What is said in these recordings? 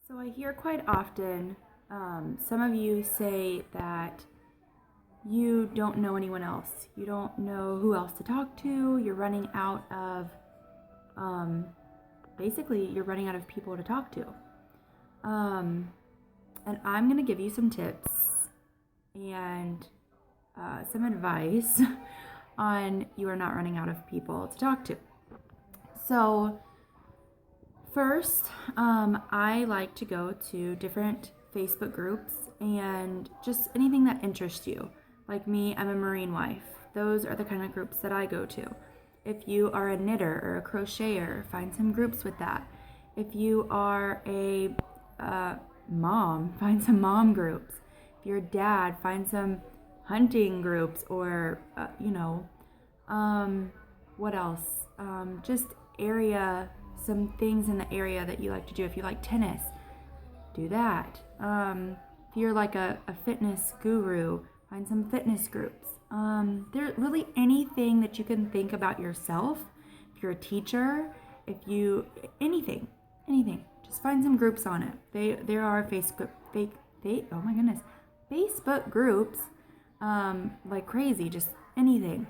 So I hear quite often some of you say that you don't know anyone else. You don't know who else to talk to. You're running out of, um, basically, you're running out of people to talk to. And I'm going to give you some tips and some advice on you are not running out of people to talk to. So, first, I like to go to different Facebook groups and just anything that interests you. Like me, I'm a Marine wife. Those are the kind of groups that I go to. If you are a knitter or a crocheter, find some groups with that. If you are a mom, find some mom groups. If you're a dad, find some hunting groups or, what else? Just some things in the area that you like to do. If you like tennis, do that. If you're like a fitness guru, find some fitness groups. There's really anything that you can think about yourself. If you're a teacher, anything, just find some groups on it. There are Facebook groups, like crazy, just anything.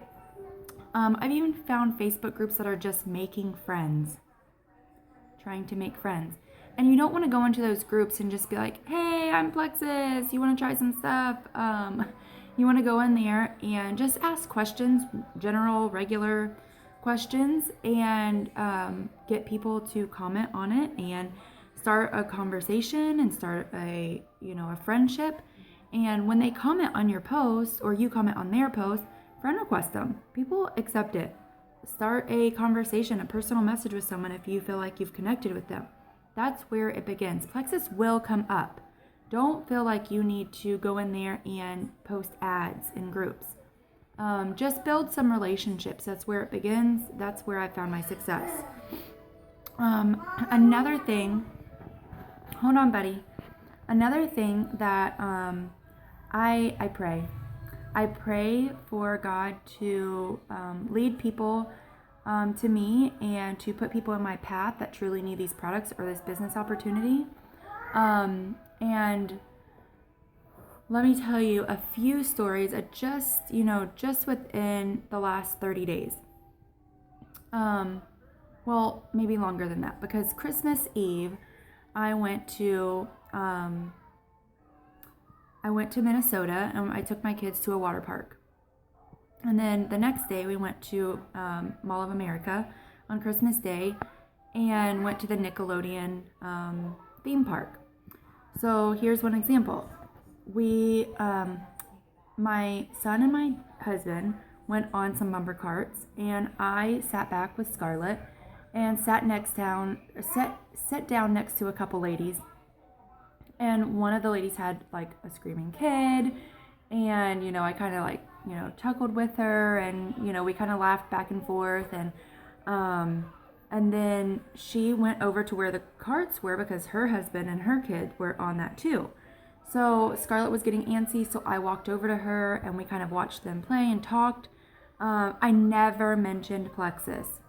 I've even found Facebook groups that are just making friends, trying to make friends. And you don't want to go into those groups and just be like, hey, I'm Plexus, you want to try some stuff? You want to go in there and just ask questions, general, regular questions, and get people to comment on it and start a conversation and start a friendship. And when they comment on your post or you comment on their post, friend request them. People accept it. Start a conversation, a personal message with someone if you feel like you've connected with them. That's where it begins. Plexus will come up. Don't feel like you need to go in there and post ads in groups. Just build some relationships. That's where it begins. That's where I found my success. Another thing, hold on, buddy. Another thing that I pray. I pray for God to lead people to me and to put people in my path that truly need these products or this business opportunity. And let me tell you a few stories of just within the last 30 days. Well, maybe longer than that, because Christmas Eve, I went to Minnesota and I took my kids to a water park. And then the next day we went to Mall of America on Christmas Day and went to the Nickelodeon theme park. So here's one example. My son and my husband went on some bumper carts, and I sat back with Scarlett and sat down next to a couple ladies. And one of the ladies had like a screaming kid, and I kind of like chuckled with her, and we kind of laughed back and forth, and then she went over to where the carts were because her husband and her kid were on that too. So Scarlett was getting antsy, so I walked over to her and we kind of watched them play and talked. I never mentioned Plexus.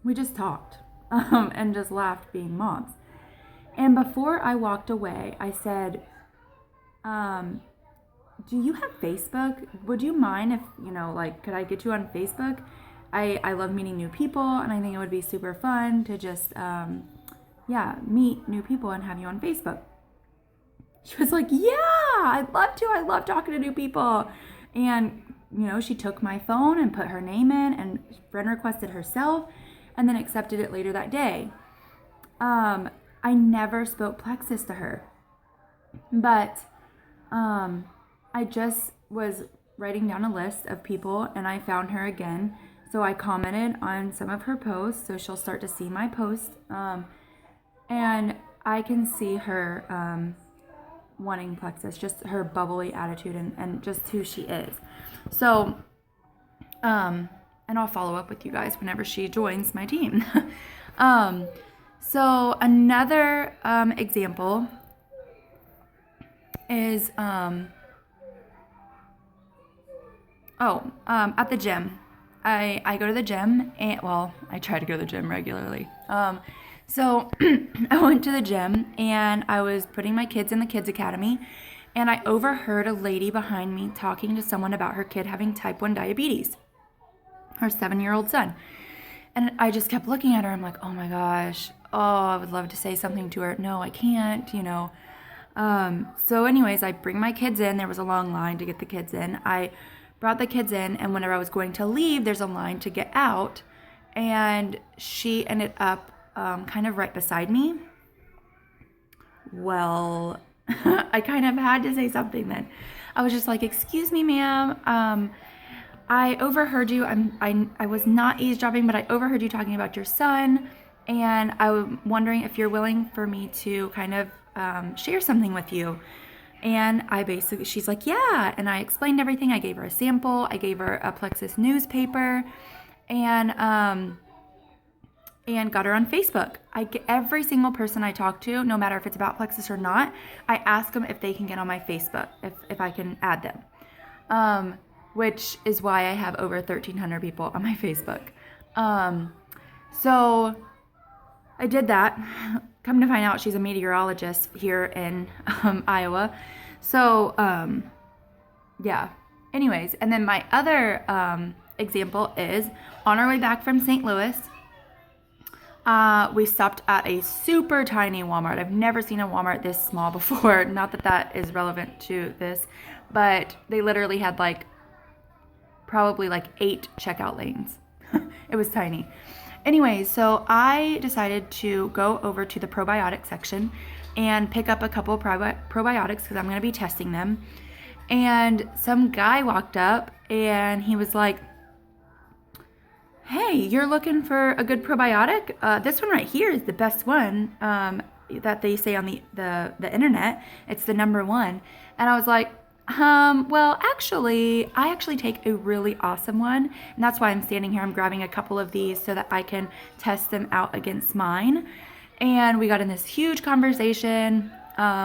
We just talked and just laughed being moms. And before I walked away, I said, do you have Facebook? Would you mind if, could I get you on Facebook? I love meeting new people, and I think it would be super fun to just, meet new people and have you on Facebook. She was like, yeah, I'd love to. I love talking to new people. And, she took my phone and put her name in and friend requested herself and then accepted it later that day. I never spoke Plexus to her, but I just was writing down a list of people and I found her again. So I commented on some of her posts, so she'll start to see my posts, and I can see her wanting Plexus, just her bubbly attitude and just who she is. So, and I'll follow up with you guys whenever she joins my team. So another example is at the gym. I go to the gym, and I try to go to the gym regularly. So I went to the gym and I was putting my kids in the kids academy, and I overheard a lady behind me talking to someone about her kid having type 1 diabetes, her 7-year-old son. And I just kept looking at her. I'm like, oh my gosh, oh, I would love to say something to her. No, I can't, So anyways, I bring my kids in. There was a long line to get the kids in. I brought the kids in, and whenever I was going to leave, there's a line to get out. And she ended up kind of right beside me. Well, I kind of had to say something then. I was just like, excuse me, ma'am. I overheard you. I was not eavesdropping, but I overheard you talking about your son. And I'm wondering if you're willing for me to kind of share something with you. And she's like, yeah. And I explained everything. I gave her a sample. I gave her a Plexus newspaper, and got her on Facebook. Every single person I talk to, no matter if it's about Plexus or not, I ask them if they can get on my Facebook, if I can add them, which is why I have over 1,300 people on my Facebook. So I did that. Come to find out, she's a meteorologist here in Iowa. So, yeah. Anyways, and then my other example is on our way back from St. Louis, we stopped at a super tiny Walmart. I've never seen a Walmart this small before. Not that that is relevant to this, but they literally had probably 8 checkout lanes. It was tiny. Anyways, so I decided to go over to the probiotic section and pick up a couple of probiotics because I'm going to be testing them. And some guy walked up and he was like, hey, you're looking for a good probiotic? This one right here is the best one that they say on the internet. It's the number one. And I was like, well, actually, I actually take a really awesome one. And that's why I'm standing here. I'm grabbing a couple of these so that I can test them out against mine. And we got in this huge conversation.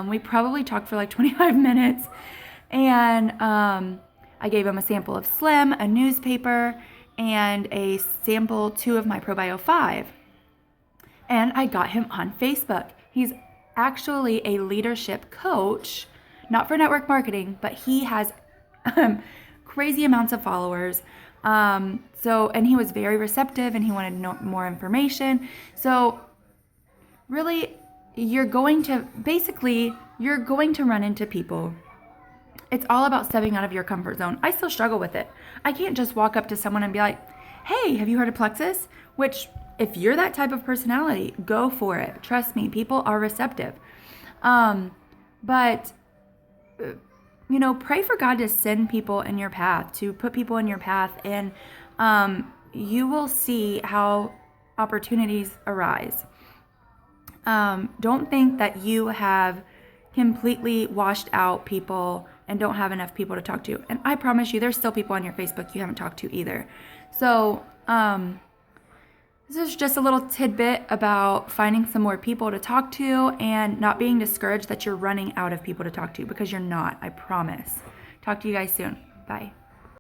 We probably talked for 25 minutes. And I gave him a sample of Slim, a newspaper, and a sample 2 of my Probio 5. And I got him on Facebook. He's actually a leadership coach, not for network marketing, but he has crazy amounts of followers. And he was very receptive and he wanted more information. So really, you're going to run into people. It's all about stepping out of your comfort zone. I still struggle with it. I can't just walk up to someone and be like, hey, have you heard of Plexus? Which, if you're that type of personality, go for it. Trust me, people are receptive. But pray for God to send people in your path, to put people in your path, and you will see how opportunities arise. Don't think that you have completely washed out people and don't have enough people to talk to. And I promise you, there's still people on your Facebook you haven't talked to either. So this is just a little tidbit about finding some more people to talk to and not being discouraged that you're running out of people to talk to, because you're not, I promise. Talk to you guys soon. Bye.